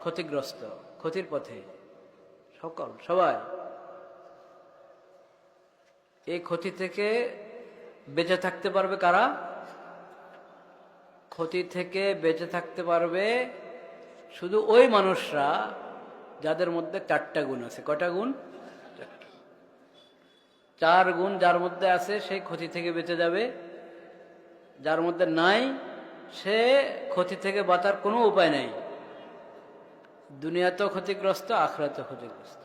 ক্ষতিগ্রস্ত, ক্ষতির পথে, সবাই এই ক্ষতি থেকে বেঁচে থাকতে পারবে কারা? ক্ষতি থেকে বেঁচে থাকতে পারবে শুধু ওই মানুষরা যাদের মধ্যে 4টা গুণ আছে। কয়টা গুণ? 4 গুণ যার মধ্যে আছে সেই ক্ষতি থেকে বেঁচে যাবে। যার মধ্যে নাই সে ক্ষতি থেকে বাঁচার কোনো উপায় নেই। দুনিয়াতেও ক্ষতিগ্রস্ত, আখিরাতেও ক্ষতিগ্রস্ত।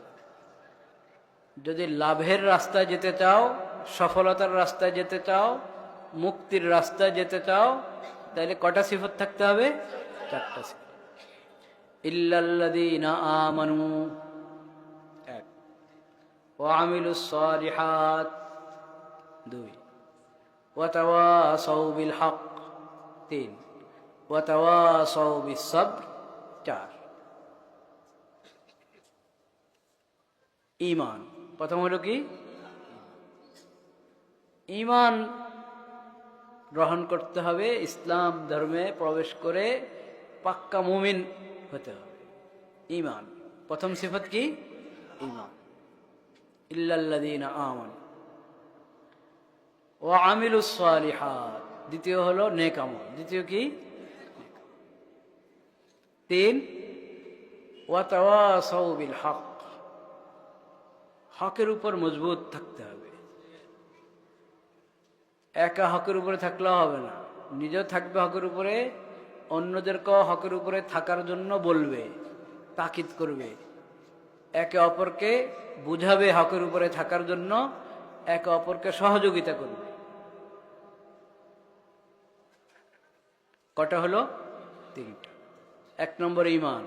যদি লাভের রাস্তায় যেতে চাও, সফলতার রাস্তায় যেতে চাও, মুক্তির রাস্তায় যেতে চাও, তাহলে কটা সিফত থাকতে হবে? 4টা সিফত। ইল্লাল্লাযীনা আমানু, 1, ওয়া আমিলুস সালিহাত, 2, ওয়া তাওয়াসাউ বিল হক, 3, ওয়া তাওয়াসাউ বিস সবর, 4। ঈমান। প্রথম হলো কি? ঈমান গ্রহণ করতে হবে, ইসলাম ধর্মে প্রবেশ করে পাক্কা মুমিন হতে হবে। ঈমান প্রথম সিফত কি? ঈমান। ইল্লাল্লাযীনা আমানু ওয়া আমিলুস সালিহাত, দ্বিতীয় হলো নেক আমল। দ্বিতীয় কি? 3, ওয়া তাওয়াসাউ বিল হক, হকের উপর মজবুত থাকতে হবে। একা হকের উপরে থাকলেও হবে না, নিজেও থাকবে হকের উপরে, অন্যদেরকেও হকের উপরে থাকার জন্য বলবে, তাকিদ করবে, একে অপরকে বুঝাবে হকের উপরে থাকার জন্য, একে অপরকে সহযোগিতা করবে। কটা হলো? 3টা। 1 নম্বর ঈমান,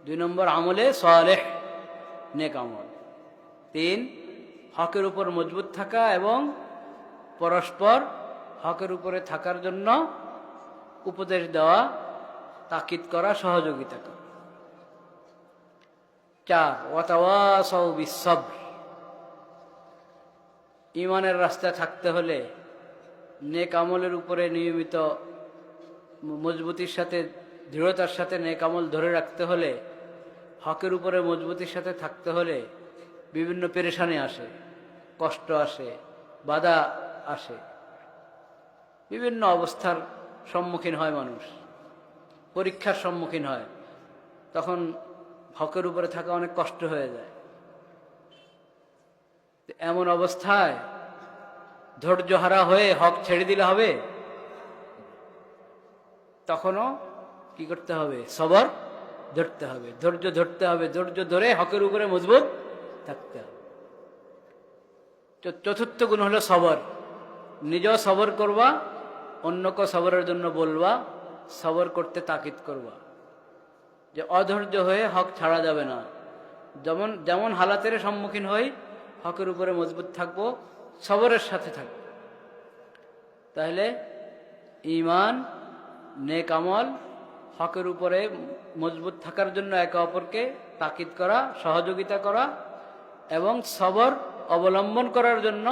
2 নম্বর আমলে সালেহ, নেক আমল, 3 হকের উপর মজবুত থাকা এবং পরস্পর হকের উপরে থাকার জন্য উপদেশ দেওয়া, তাকিদ করা, সহযোগিতা করা। 4, ওয়া তাওয়াসাউ বিস সবর। ঈমানের রাস্তায় থাকতে হলে, নেক আমলের উপরে নিয়মিত মজবুতির সাথে, দৃঢ়তার সাথে নেক আমল ধরে রাখতে হলে, হকের উপরে মজবুতির সাথে থাকতে হলে বিভিন্ন পেরেশানি আসে, কষ্ট আসে, বাধা আসে, বিভিন্ন অবস্থার সম্মুখীন হয় মানুষ, পরীক্ষার সম্মুখীন হয়। তখন হকের উপরে থাকা অনেক কষ্ট হয়ে যায়। এমন অবস্থায় ধৈর্যহারা হয়ে হক ছেড়ে দিলে হবে? তখনও কি করতে হবে? সবর ধরতে হবে, ধৈর্য ধরতে হবে, ধৈর্য ধরে হকের উপরে মজবুত থাকতে হবে। চতুর্থ গুণ হলো সবর। নিজেও সবর করবা, অন্যকে সবরের জন্য বলবা, সবর করতে তাকিদ করবা, যে অধৈর্য হয়ে হক ছাড়া যাবে না। যেমন হালাতের সম্মুখীন হই, হকের উপরে মজবুত থাকবো, সবরের সাথে থাকবো। তাহলে ঈমান, নেক আমল, হকের উপরে মজবুত থাকার জন্য একে অপরকে তাকিদ করা, সহযোগিতা করা, এবং সবর অবলম্বন করার জন্য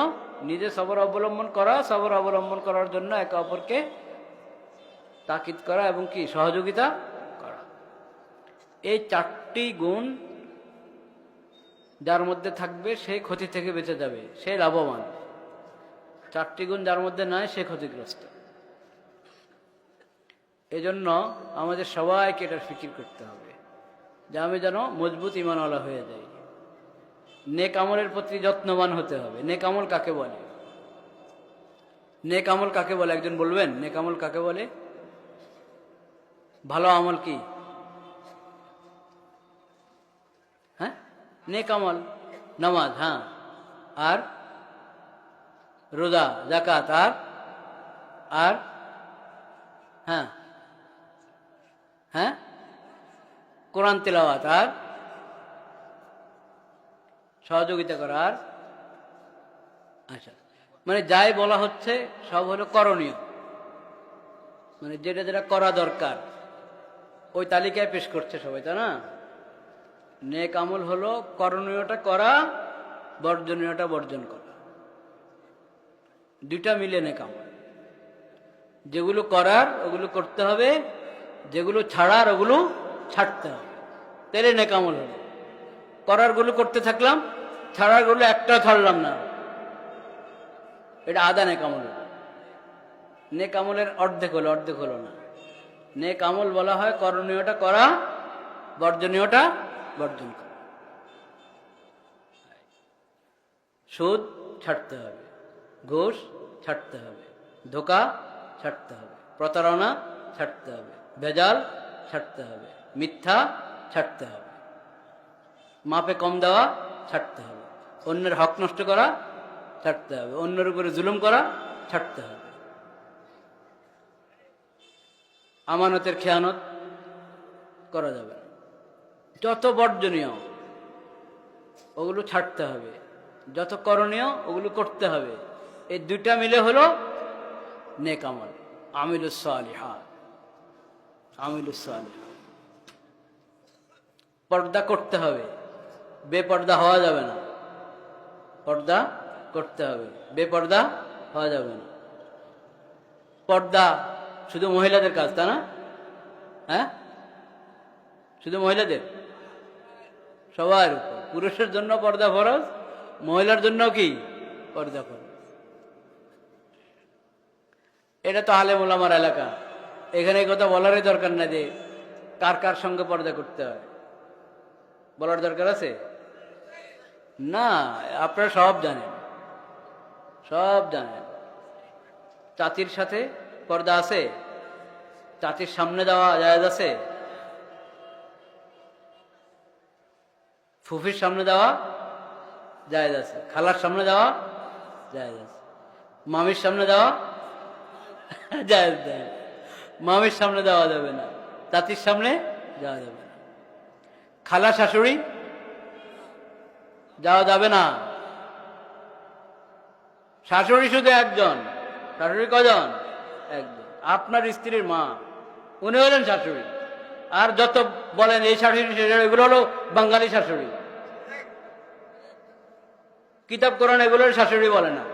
নিজে সবর অবলম্বন করা, সবর অবলম্বন করার জন্য একে অপরকে তাকিদ করা এবং কি সহযোগিতা করা। এই 4টি গুণ যার মধ্যে থাকবে সে ক্ষতি থেকে বেঁচে যাবে, সে লাভবান। 4টি গুণ যার মধ্যে নাই সে ক্ষতিগ্রস্ত। এজন্য আমাদের সবাইকে এটার ফিকির করতে হবে যে আমি যেন মজবুত ঈমানওয়ালা হয়ে যাই। নেক আমলের প্রতি যত্নবান হতে হবে। নেক আমল কাকে বলে? নেক আমল কাকে বলে? একজন বলবেন নেক আমল কাকে বলে? ভালো আমল কি? হ্যাঁ, নেক আমল নামাজ, হ্যাঁ, আর রোজা, যাকাত, আর হ্যাঁ হ্যাঁ কোরআন তেলাওয়াত, আর সহযোগিতা করা, আর আচ্ছা, মানে যাই বলা হচ্ছে সব হলো করণীয়, মানে যেটা যেটা করা দরকার ওই তালিকায় পেশ করছে সবাই, তাই না? নেক আমল হলো করণীয়টা করা, বর্জনীয়টা বর্জন করা, দুইটা মিলে নেক আমল। যেগুলো করার ওগুলো করতে হবে, যেগুলো ছাড়ার ওগুলো ছাড়তে হবে। তাহলে নেক আমল হলো। করারগুলো করতে থাকলাম, ছাড়ারগুলো একটা ছাড়লাম না, এটা আধা নেক আমল হলো। নেক আমলের অর্ধেক হলো, অর্ধেক হলো না। নেক আমল বলা হয় করণীয়টা করা, বর্জনীয়টা বর্জন করা। সুদ ছাড়তে হবে, ঘুষ ছাড়তে হবে, ধোঁকা ছাড়তে হবে, প্রতারণা ছাড়তে হবে, ভেজাল ছাড়তে হবে, মিথ্যা ছাড়তে হবে, মাপে কম দেওয়া ছাড়তে হবে, অন্যের হক নষ্ট করা ছাড়তে হবে, অন্যের উপরে জুলুম করা ছাড়তে হবে, আমানতের খেয়ানত করা যাবে না। যত বর্জনীয় ওগুলো ছাড়তে হবে, যত করণীয় ওগুলো করতে হবে। এই দুইটা মিলে হলো নেক আমল, আমিলুস সালিহাত, আমিলুস সালিহাত। পর্দা করতে হবে, বেপর্দা হওয়া যাবে না। পর্দা করতে হবে, বেপর্দা হওয়া যাবে না। পর্দা শুধু মহিলাদের কাজ, তা না? হ্যাঁ, শুধু মহিলাদের? সবার উপর। পুরুষের জন্য পর্দা ফরজ, মহিলার জন্য কি পর্দা ফরজ। এটা তো আলেম ওলামার এলাকা, এখানে এই কথা বলারই দরকার না যে কার কার সঙ্গে পর্দা করতে হয়, বলার দরকার আছে না? আপনারা সব জানেন, সব জানেন। চাচির সাথে পর্দা আছে? চাচির সামনে দেওয়া জায়েজ আছে? ফুফির সামনে দেওয়া জায়েজ আছে, খালার সামনে দেওয়া জায়েজ আছে, মামির সামনে দেওয়া জায়েজ দেয়। মামির সামনে দেওয়া যাবে না, চাচির সামনে যাওয়া যাবে না। খালা শাশুড়ি যাওয়া যাবে না। শাশুড়ি শুধু একজন। শাশুড়ি কজন? একজন, আপনার স্ত্রীর মা, উনি হলেন শাশুড়ি। আর যত বলেন এই শাশুড়ি এগুলো হলো বাঙালি শাশুড়ি, কিতাব কোরআন এগুলোর শাশুড়ি বলে না।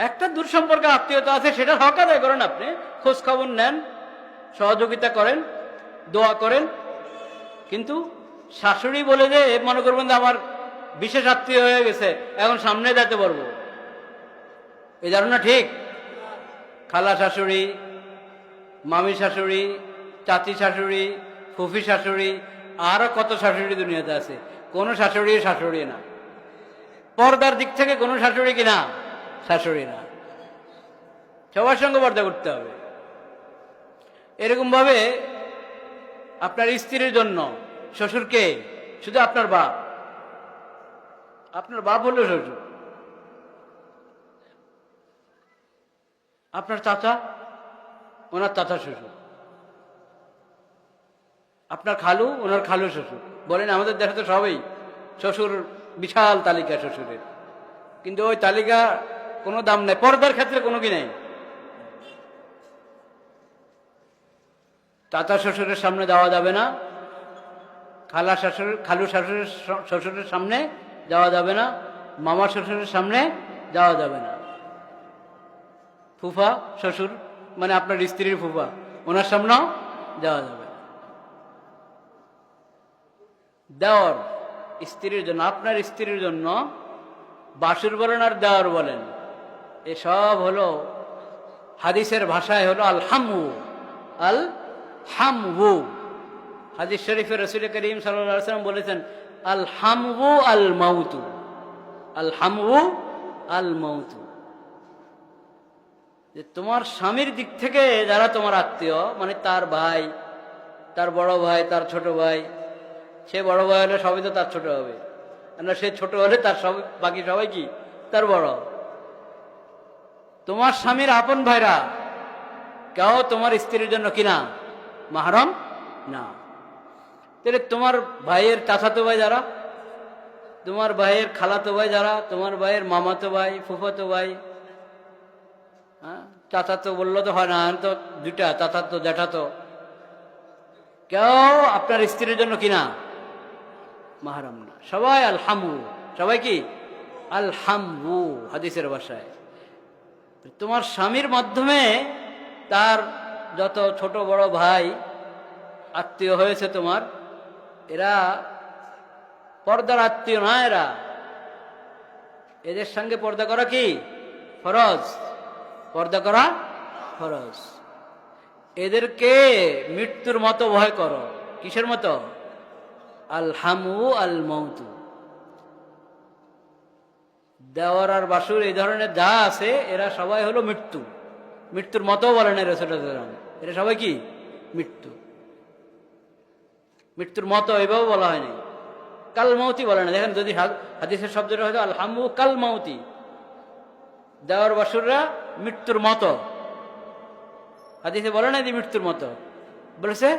একটা দূর সম্পর্কে আত্মীয়তা আছে, সেটা হক আদায় করেন, আপনি খোঁজ খবর নেন, সহযোগিতা করেন, দোয়া করেন। কিন্তু শাশুড়ি বলে যে মনে করবেন যে আমার বিশেষ আত্মীয় হয়ে গেছে, এখন সামনে যেতে পারবো, এই ধারণা ঠিক? খালা শাশুড়ি, মামি শাশুড়ি, চাচি শাশুড়ি, ফুফি শাশুড়ি, আরো কত শাশুড়ি দুনিয়াতে আছে। কোন শাশুড়ি শাশুড়ি না। পর্দার দিক থেকে কোন শাশুড়ি কিনা শাশুড়ি না। সবার সঙ্গে পর্দা করতে হবে। এরকম ভাবে আপনার স্ত্রীর জন্য শ্বশুরকে, শুধু আপনার বাপ, আপনার বাপ হলো শ্বশুর, আপনার চাচা, ওনার চাচা শ্বশুর, আপনার খালু, ওনার খালু শ্বশুর। বলেন আমাদের দেশে তো সবাই শ্বশুর, বিশাল তালিকা শ্বশুরের, কিন্তু ওই তালিকা কোনো দাম নেই, পর্দার ক্ষেত্রে কোনো কি নেই। চাচা শ্বশুরের সামনে যাওয়া যাবে না, খালা শাশুড়, খালু শাশুড়ের শ্বশুরের সামনে যাওয়া যাবে না, মামা শ্বশুরের সামনে যাওয়া যাবে না। ফুফা শ্বশুর মানে আপনার স্ত্রীর ফুফা, ওনার সামনেও যাওয়া যাবে না। দেওর স্ত্রীর জন্য, আপনার স্ত্রীর জন্য বাসুর বলেন আর দেওর বলেন, এসব হলো হাদিসের ভাষায় হলো আল হামু, আল হামু। হাদিস শরীফে রাসূল করিম সাল্লাল্লাহু আলাইহি ওয়াসাল্লাম বলেছেন আল হামু আল মাউতু, আল হামু আল মাউতু। যে তোমার স্বামীর দিক থেকে যারা তোমার আত্মীয়, মানে তার ভাই, তার বড় ভাই, তার ছোট ভাই, সে বড় ভাই হলে সবাই তো তার ছোট হবে, না সে ছোট হলে তার সব, বাকি সবাই কি তার বড়। তোমার স্বামীর আপন ভাইরা কেউ তোমার স্ত্রীর জন্য কিনা মাহরম না। তাহলে তোমার ভাইয়ের চাচাতো ভাই যারা, তোমার ভাইয়ের খালাতো ভাই যারা, তোমার ভাইয়ের মামাতো ভাই, ফুফাতো ভাই, হ্যাঁ, চাচাতো বললো তো হয় না, তো দুইটা চাচাতো জ্যাঠাতো, কেউ আপনার স্ত্রীর জন্য কিনা মাহরম না। সবাই আল হামু, সবাই কি আল হামু হাদিসের ভাষায়। তোমার স্বামীর মাধ্যমে তার যত ছোট বড় ভাই আত্মীয় হয়েছে তোমার, এরা পর্দার আত্মীয় না, এদের সঙ্গে পর্দা করা কি ফরজ, পর্দা করা ফরজ। এদেরকে মৃত্যুর মতো ভয় করো। কিসের মতো? আল হামু আল মৌতু। দেওয়ার আর বাসুর এই ধরনের যা আছে এরা সবাই হলো মৃত্যু, মৃত্যুর মতো বলেন রাসূলুল্লাহ, এরা সবাই কি মৃত্যু, মৃত্যুর মতো এভাবে বলা হয়নি, কাল মৌতি বলে না। দেখেন যদি হাদিসের শব্দটা হয়তো আল হামু কাল মৌতি, দেওয়ার বাসুররা মৃত্যুর মতো, হাদিসে বলে না যে মৃত্যুর মতো, বলেছে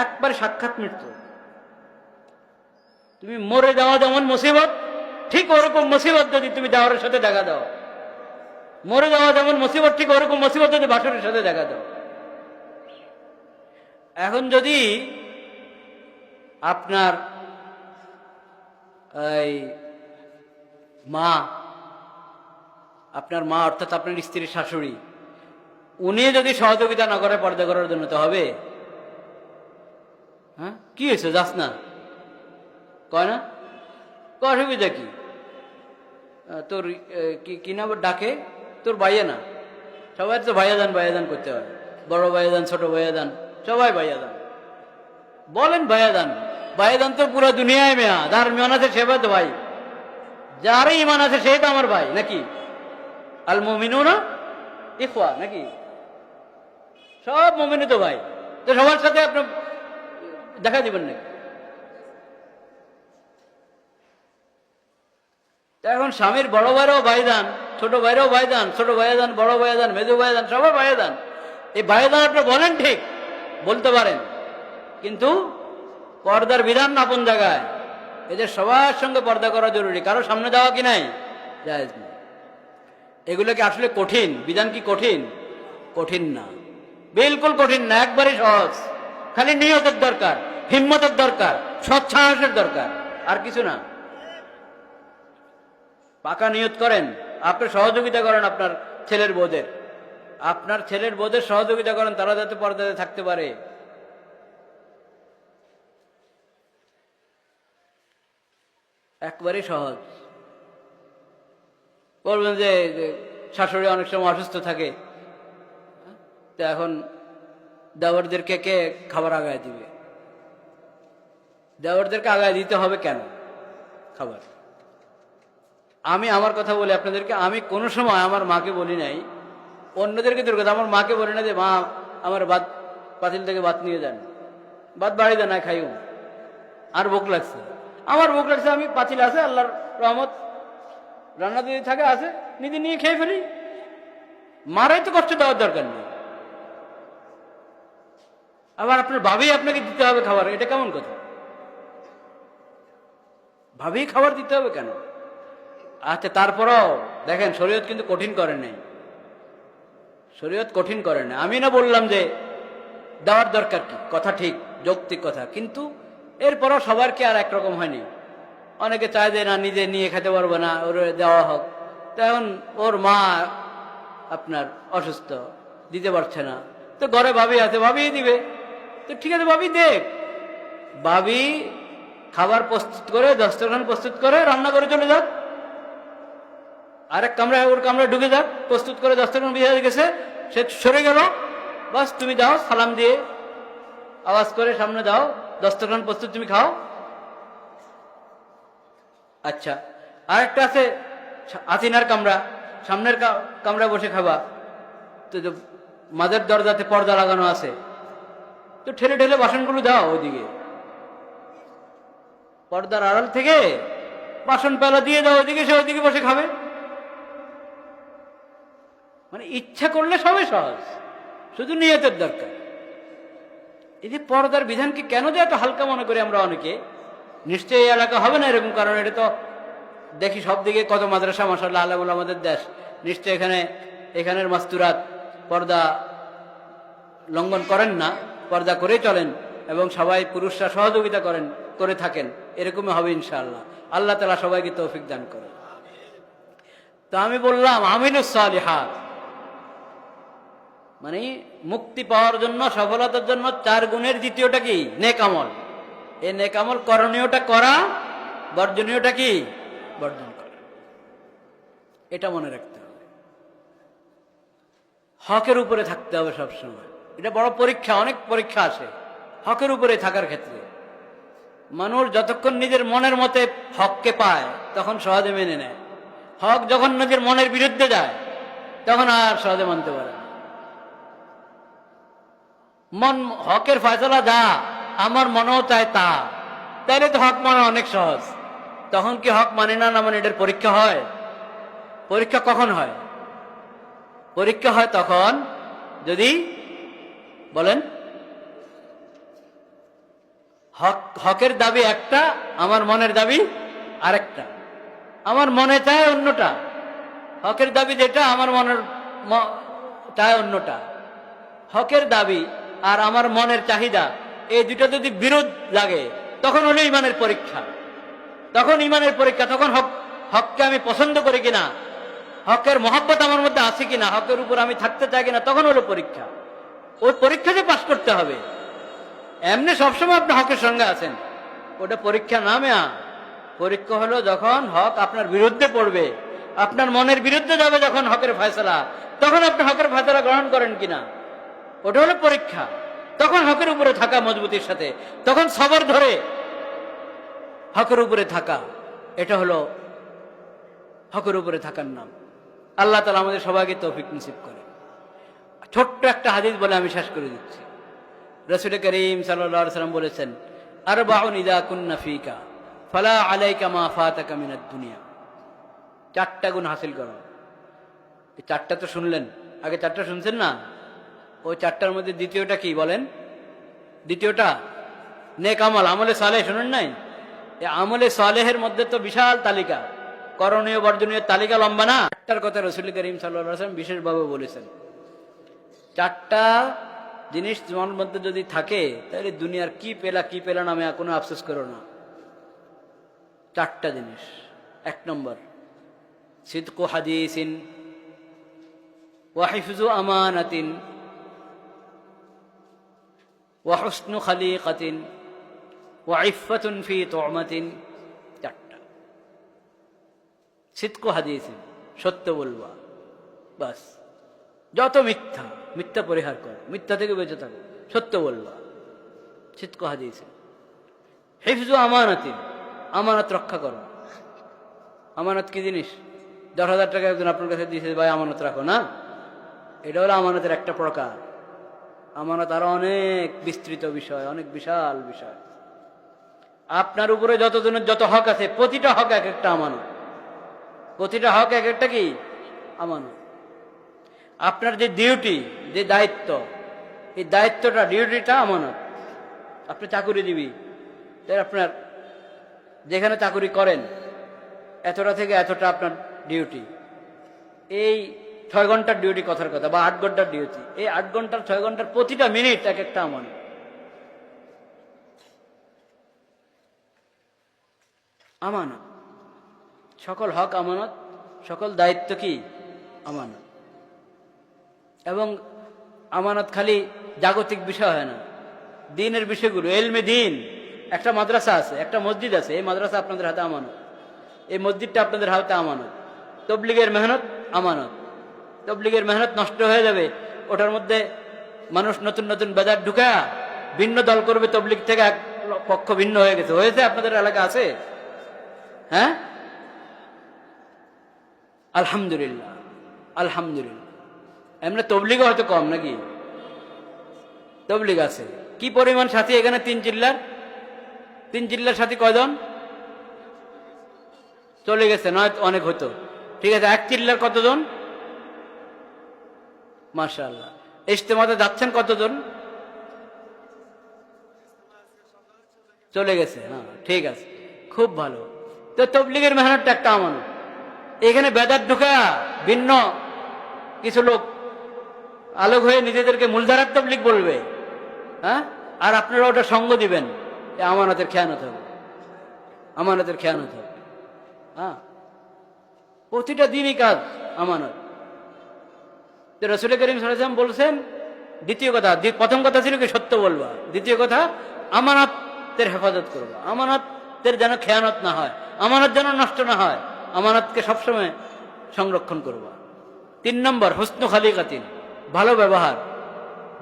একবার সাক্ষাৎ মৃত্যু। তুমি মরে যাওয়া যেমন মুসিবত, ঠিক ওরকম মুসিবত যদি তুমি দেওয়ারের সাথে দেখা দাও। মরে যাওয়া যেমন মুসিবত, ঠিক ওরকম মুসিবত যদি বাসুরের সাথে দেখা দাও। এখন যদি আপনার এই মা, আপনার মা অর্থাৎ আপনার স্ত্রীর শাশুড়ি, উনি যদি সহযোগিতা না করে পর্দা করার জন্য, তো হবে? হ্যাঁ, কি হয়েছে যাস না, কয় না, অসুবিধা কি? তোর কি না ডাকে, তোর ভাইয়া না, সবাই তো ভাইয়াদান ভাইয়াদান করতে হয়, বড় ভাইয়াদান ছোট ভাইয়াদান সবাই ভাইয়াদান বলেন। ভাইয়াদান ভাইয়াদান তো পুরো দুনিয়ায় মেয়া, যার ইমান আছে সে তো ভাই, যার ইমান আছে সে তো আমার ভাই, নাকি? আল মুমিনুনা ইখওয়া, নাকি? সব মুমিন তো ভাই, তো সবার সাথে আপনি দেখা দিবেন নাকি? এখন স্বামীর বড় ভাইরাও ভাইদান, ছোট ভাইরাও ভাইদান, ছোট ভাইয়াদান, বড় ভাইয়াদান, মেজো ভাইয়াদান, সবাই ভাইয়াদান। এই ভাইয়াদান আপনি বলেন, ঠিক বলতে পারেন, কিন্তু পর্দার বিধান আপন জায়গায়। এদের সবার সঙ্গে পর্দা করা জরুরি, কারো সামনে যাওয়া কি নাই জায়েজ নেই। এগুলো কি আসলে কঠিন? বিধান কি কঠিন? কঠিন না, বিলকুল কঠিন না, একবারই সহজ। খালি নিয়তের দরকার, হিম্মতের দরকার, সৎসাহসের দরকার, আর কিছু না। পাকা নিয়ত করেন, আপনি সহযোগিতা করেন আপনার ছেলের বউদের, আপনার ছেলের বউদের সহযোগিতা করেন, তারা যাতে পর্দাতে থাকতে পারে। একবারই সহজ। বলবেন যে শাশুড়ি অনেক সময় অসুস্থ থাকে, তো এখন দেওরদেরকে কে খাবার আগায় দিবে? দেওরদেরকে আগায় দিতে হবে কেন খাবার? আমি আমার কথা বলি আপনাদেরকে, আমি কোনো সময় আমার মাকে বলি নাই, অন্যদেরকে দূর কথা, আমার মাকে বলি না যে মা আমার ভাত পাতিল থেকে ভাত নিয়ে যান, ভাত বাড়ি দেন, না খাইও, আর ভোক লাগছে, আমার ভোক লাগছে, আমি পাতিল আছে, আল্লাহর রহমত, রান্না যদি থাকে আছে, নিজে নিয়ে খেয়ে ফেলি, মারাই তো কষ্ট দেওয়ার দরকার নেই। আবার আপনার ভাবি আপনাকে দিতে হবে খাবার, এটা কেমন কথা? ভাবি খাবার দিতে হবে কেন? আচ্ছা, তারপরও দেখেন শরীয়ত কিন্তু কঠিন করে নাই, শরীয়ত কঠিন করে না। আমি না বললাম যে দেওয়ার দরকার কি, কথা ঠিক, যৌক্তিক কথা, কিন্তু এরপরও সবার কি আর একরকম হয়নি। অনেকে চায় যে না, নিজে নিয়ে খেতে পারবো না, ওর দেওয়া হোক। তো এখন ওর মা আপনার অসুস্থ, দিতে পারছে না, তো ঘরে ভাবি আছে, ভাবি দিবে, তো ঠিক আছে ভাবি দেখ, ভাবি খাবার প্রস্তুত করে, দস্তরখান প্রস্তুত করে রান্না করে চলে যাক, আরেক কামরায় ওর কামরায় ঢুকে যাক, প্রস্তুত করে দস্তরখান বিছিয়ে গেছে, সে সরে গেল, বাস তুমি দাও, সালাম দিয়ে আওয়াজ করে সামনে দাও, দস্তরখান প্রস্তুত, তুমি খাও। আচ্ছা, আরেকটা আছে আতিনার কামরা, সামনের কামরায় বসে খাবা, তো মাঝের দরজাতে পর্দা লাগানো আছে, তো ঠেলে ঠেলে বাসনগুলো দাও ওইদিকে, পর্দার আড়াল থেকে বাসন পেলা দিয়ে দাও ওইদিকে, সে ওইদিকে বসে খাবে। মানে ইচ্ছা করলে সবই সহজ, শুধু নিয়তের দরকার। এই যে পর্দার বিধানকে কেন যে এত হালকা মনে করি আমরা অনেকে, নিশ্চয়ই এই এলাকা হবে না এরকম, কারণ এটা তো দেখি সব দিকে কত মাদ্রাসা, মাশাআল্লাহ, আলেমুল আমাদের দেশ, নিশ্চয় এখানের মাস্তুরাত পর্দা লঙ্ঘন করেন না, পর্দা করেই চলেন, এবং সবাই পুরুষরা সহযোগিতা করে থাকেন, এরকমই হবে ইনশাআল্লাহ। আল্লাহ তাআলা সবাইকে তৌফিক দান করেন। তো আমি বললাম আমিলুস সালিহাত, মানে মুক্তি পাওয়ার জন্য, সফলতার জন্য 4 গুণের দ্বিতীয়টা কি? নেক আমল। এই নেক আমল করণীয়টা করা, বর্জনীয়টা কি? বর্জন করা। এটা মনে রাখতে হবে। হকের উপরে থাকতে হবে সবসময়। এটা বড় পরীক্ষা, অনেক পরীক্ষা আসে হকের উপরে থাকার ক্ষেত্রে। মানুষ যতক্ষণ নিজের মনের মতে হককে পায় তখন সহজে মেনে নেয়। হক যখন নিজের মনের বিরুদ্ধে যায় তখন আর সহজে মানতে পারে না। মন হকের ফয়সালা যা আমার মনেও চায় তা, তাইলে তো হক মানা অনেক সহজ। তখন কি হক মানে না, না মানে এটার পরীক্ষা হয়? পরীক্ষা কখন হয়? পরীক্ষা হয় তখন যদি বলেন হকের দাবি একটা, আমার মনের দাবি আরেকটা। আমার মনে চায় অন্যটা, হকের দাবি যেটা আমার মনের চায় অন্যটা। হকের দাবি আর আমার মনের চাহিদা এই দুটো যদি বিরোধ লাগে তখন হলো ইমানের পরীক্ষা। তখন ইমানের পরীক্ষা, তখন হককে আমি পছন্দ করি কিনা, হকের মহব্বত আমার মধ্যে আছে কিনা, হকের উপর আমি থাকতে চাই কিনা, তখন হলো পরীক্ষা। ওই পরীক্ষাতে পাস করতে হবে। এমনি সবসময় আপনি হকের সঙ্গে আছেন, ওটা পরীক্ষা না মেয়া। পরীক্ষা হলো যখন হক আপনার বিরুদ্ধে পড়বে, আপনার মনের বিরুদ্ধে যাবে যখন হকের ফয়সালা, তখন আপনি হকের ফয়সালা গ্রহণ করেন কিনা, ওটা হলো পরীক্ষা। তখন হকের উপরে থাকা মজবুতির সাথে, তখন সবর ধরে হকের উপরে থাকা, এটা হলো হকের উপরে থাকার নাম। আল্লাহ তাআলা আমাদের সবাইকে তৌফিক নসিব করে। ছোট্ট একটা হাদিস বলে আমি শেষ করে দিচ্ছি। রাসূল করিম সাল্লাল্লাহু আলাইহি ওয়াসাল্লাম বলেছেন, আরবাউন ইযা কুন্না ফীকা ফালা আলাইকা মা ফাতাকা মিনাদ দুনিয়া। চারটা গুণ হাসিল করো। এই চারটা তো শুনলেন, আগে চারটা শুনছেন না? ওই চারটার মধ্যে দ্বিতীয়টা কি বলেন? দ্বিতীয়টা নেক আমল, আমলে সালেহ। শুনেন নাই? এই আমলে সালেহের মধ্যে তো বিশাল তালিকা, করণীয় বর্জনীয় তালিকা লম্বা না? চারটার কথা রাসূল করিম সাল্লাল্লাহু আলাইহি ওয়াসাল্লাম বিশেষভাবে বলেছেন। চারটা জিনিস তোমার মধ্যে যদি থাকে তাহলে দুনিয়ার কি পেলা নামে কোনো আফসোস করো না। চারটা জিনিস। এক নম্বর, সিদকু হাদিসিন ওয়া হিফযু আমানাতিন ওয়া হুসনু খালিকাতিন ওয়া ইফফাতুন ফি তু'মাতিন। চারটা। সিদকু হাদিসিন, সত্য বলবা, বাস। যত মিথ্যা, মিথ্যা পরিহার কর, মিথ্যা থেকে বেঁচে থাকো, সত্য বলবা, সিদকু হাদিসিন। হিফযু আমানাতিন, আমানত রক্ষা করো। আমানত কি জিনিস? 10,000 টাকা একজন আপনার কাছে দিয়েছে, ভাই আমানত রাখো না, এটা হলো আমানতের একটা প্রকার। আমানত আরো অনেক বিস্তৃত বিষয়, অনেক বিশাল বিষয়। আপনার উপরে যতজনের যত হক আছে, প্রতিটা হক এক একটা আমানত। প্রতিটা হক এক একটা কি আমানত। আপনার যে ডিউটি, যে দায়িত্ব, এই দায়িত্বটা, ডিউটিটা আমানত। আপনি চাকুরিজীবী, তাই আপনার যেখানে চাকুরি করেন এতটা থেকে এতটা আপনার ডিউটি। এই 6 ঘন্টার ডিউটি কথার কথা, বা 8 ঘন্টার ডিউটি। এই 8 ঘন্টার 6 ঘন্টার প্রতিটা মিনিট এক একটা আমানত। আমানত, সকল হক আমানত, সকল দায়িত্ব কি আমানত। এবং আমানত খালি জাগতিক বিষয় হয় না, দিনের বিষয়গুলো, এলমে দিন। একটা মাদ্রাসা আছে, একটা মসজিদ আছে, এই মাদ্রাসা আপনাদের হাতে আমানত, এই মসজিদটা আপনাদের হাতে আমানত। তবলিগের মেহনত আমানত। তবলিগের মেহনত নষ্ট হয়ে যাবে, ওটার মধ্যে মানুষ নতুন নতুন বেদাত ঢুকা ভিন্ন দল করবে, তবলিগ থেকে এক পক্ষ ভিন্ন হয়ে গেছে। হয়েছে আপনাদের এলাকা আছে? হ্যাঁ, আলহামদুলিল্লাহ, আলহামদুলিল্লাহ। এমনি তবলিগও হয়তো কম নাকি? তবলিগ আছে কি পরিমাণ সাথী এখানে? 3 জিল্লার সাথী কয়জন? চলে গেছে, নয় অনেক হতো। ঠিক আছে, 1 জিল্লার কতজন? মাশাআল্লাহ। ইজতেমাতে যাচ্ছেন কতজন? চলে গেছে। হ্যাঁ, ঠিক আছে, খুব ভালো। তো তবলিগের মেহনতটা একটা আমানত। এখানে বেদাত ঢুকা ভিন্ন কিছু লোক আলোক হয়ে নিজেদেরকে মূলধারার তবলিগ বলবে, হ্যাঁ, আর আপনারা ওটা সঙ্গ দিবেন, আমানতের খেয়ানত হবে, আমানতের খেয়ানত হবে। হ্যাঁ, প্রতিটা দিনই কাজ আমানত। রাসূল করিম সাল্লাল্লাহু আলাইহি ওয়াসাল্লাম বলছেন, দ্বিতীয় কথা, প্রথম কথা ছিল কি সত্য বলবা, দ্বিতীয় কথা আমানত আমানতের হেফাজত করবা, আমানতের যেন খেয়ানত না হয়, আমানত যেন নষ্ট না হয়, আমানতকে সবসময় সংরক্ষণ করবা। 3 নম্বর হুসনু খালিকাতিন, ভালো ব্যবহার,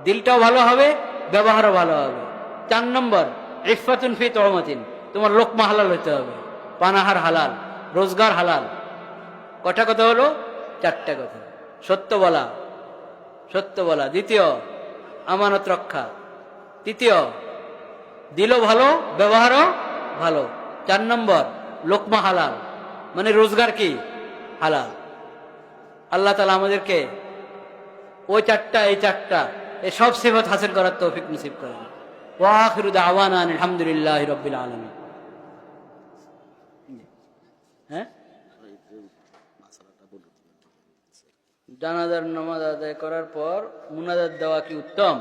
দিলটাও ভালো হবে, ব্যবহারও ভালো হবে। 4 নম্বর ইফাতুন ফি তুমাতিন, তোমার লোকমা হালাল হতে হবে, পানাহার হালাল, রোজগার হালাল। কটা কথা হলো? 4টা কথা। সত্য বলা, সত্য বলা। দ্বিতীয়, আমানত রক্ষা। তৃতীয়, দিলও ভালো, ব্যবহারও ভালো। 4 নম্বর লোকমা হালাল, মানে রোজগার কি হালাল। আল্লাহ তাআলা আমাদেরকে ওই 4টা, এই 4টা, এই সব সিফাত হাসিল করার তৌফিক নসিব করেন। ওয়া আখিরু দাওয়ানা আলহামদুলিল্লাহি রাব্বিল আলামিন। হ্যাঁ, জানাজার নামাজ আদায় করার পর মুনাজাত দেওয়া কি উত্তম?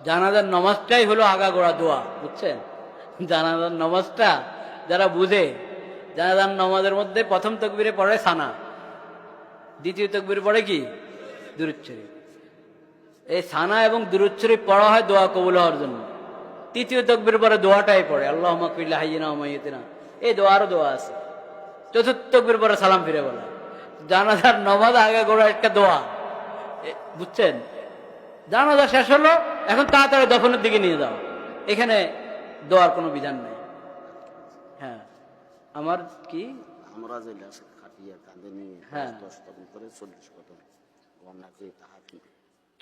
জানাজার নামাজটাই হলো আগাগোড়া দোয়া, বুঝছেন? জানাজার নামাজটা যারা বুঝে, জানাজার নামাজের মধ্যে প্রথম তাকবীরে পড়ে সানা, দ্বিতীয় তাকবীরে পড়ে কি দুরূদ শরীফ। এই সানা এবং দুরূদ শরীফ পড়া হয় দোয়া কবুল হওয়ার জন্য। তৃতীয় তাকবীর পরে দোয়াটাই পড়ে, আল্লাহুম্মা গফির লি হাইয়িনা ওয়া মাইয়িতিনা, এই দোয়ারও দোয়া আছে। চতুর্থ তাকবীর পরে সালাম ফিরে বলা। জানাজার নামাজ আগে গোড়া একটা দোয়া, বুঝছেন? জানাজা শেষ হলো, এখন তাড়াতাড়ি দফনের দিকে নিয়ে যাও, এখানে দোয়ার কোনো বিধান নেই। হ্যাঁ, আমার কি আমরা যে খাটিয়া কাঁধে নিয়ে 10 কদম করে 40 কদম ওনাকে তাহাজ্জুদ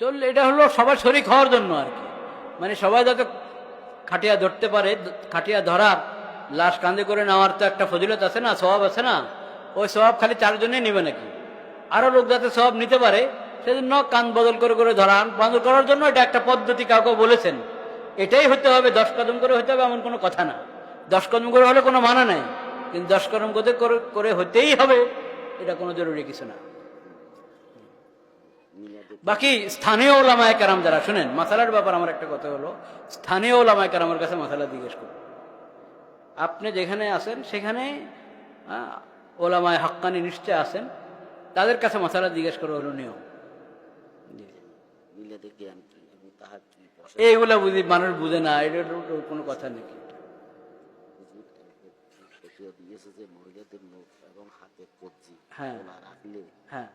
চললে, এটা হলো সবার শরীক হওয়ার জন্য আর কি, মানে সবাই যাতে খাটিয়া ধরতে পারে। খাটিয়া ধরার, লাশ কাঁধে করে নেওয়ার তো একটা ফজিলত আছে না, সওয়াব আছে না? ওই সওয়াব খালি 4 জনে নিবে নাকি? আরো লোক যাতে সওয়াব নিতে পারে সেজন্য কান বদল করে করে ধরান বদল করার জন্য এটা একটা পদ্ধতি কাউকে বলেছেন। এটাই হতে হবে, 10 কদম করে হতে হবে এমন কোনো কথা না। 10 কদম করে হলে কোনো মানা নাই, কিন্তু 10 কদম করে হতেই হবে এটা কোনো জরুরি কিছু না। বাকি স্থানীয় ওলামায়ে কেরাম যারা, শুনেন মাসালার ব্যাপার আমার একটা কথা হলো, স্থানীয় ওলামায়ে কেরামের কাছে মাসালা জিজ্ঞেস করুন। আপনি যেখানে আছেন সেখানে ওলামায়ে হাক্কানি নিশ্চয় আছেন, তাদের কাছে মাসালা জিজ্ঞেস করা হলো নিয়ম। এইগুলা বুঝি মানুষ বুঝে না, এটা কোনো কথা নাকি? হ্যাঁ হ্যাঁ,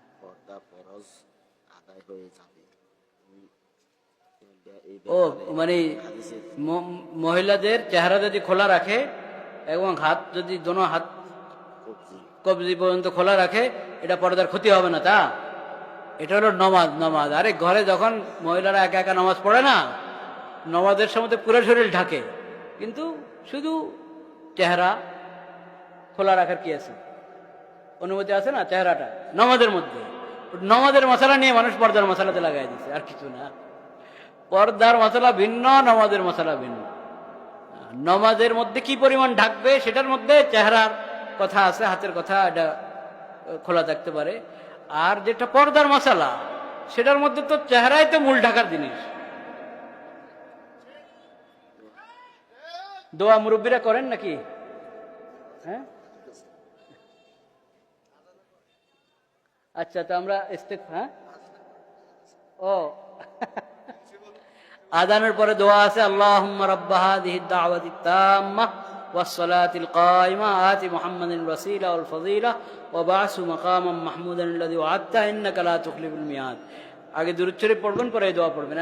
ও মানে মহিলাদের চেহারা যদি খোলা রাখে এবং হাত যদি দোনো হাত কবজি পর্যন্ত খোলা রাখে, এটা পর্দার ক্ষতি হবে না, তা এটা হলো নমাজ। নমাজ, আরে ঘরে যখন মহিলারা একা একা নামাজ পড়ে না, নমাজের সময় তো পুরো শরীর ঢাকে, কিন্তু শুধু চেহারা খোলা রাখার কি আছে, অনুমতি আছে না চেহারাটা নমাজের মধ্যে? নমাজের মশলা নিয়ে মানুষ পর্দার মশলাতে লাগাই দিচ্ছে, আর কিছু না। পর্দার মশলা ভিন্ন, নমাজের মশলা ভিন্ন। নমাজের মধ্যে কি পরিমাণ ঢাকবে সেটার মধ্যে চেহারার কথা আছে, হাতের কথা, এটা খোলা থাকতে পারে। আর যেটা পর্দার মশলা, সেটার মধ্যে তো চেহারাই তো মূল ঢাকার জিনিস। দোয়া মুরব্বীরা করেন নাকি? হ্যাঁ, আচ্ছা, তো আমরা হ্যাঁ, ও আযানের পরে দোয়া আছে, আল্লাহুম্মা রাব্বা হাযিহিদ দাওয়াতিত তাম্মাহ ওয়াস সালাতিল কায়িমা আতি মুহাম্মাদিন ওয়াসিলা ওয়াল ফাযিলা ওয়া বা'সু মাকামান মাহমুদান আল্লাযী ওয়া'আদতা ইন্নাকা লা তুখলিফুল মিয়াদ। আগে দুরূদ শরীফ পড়বেন, পরে এই দোয়া পড়বেন।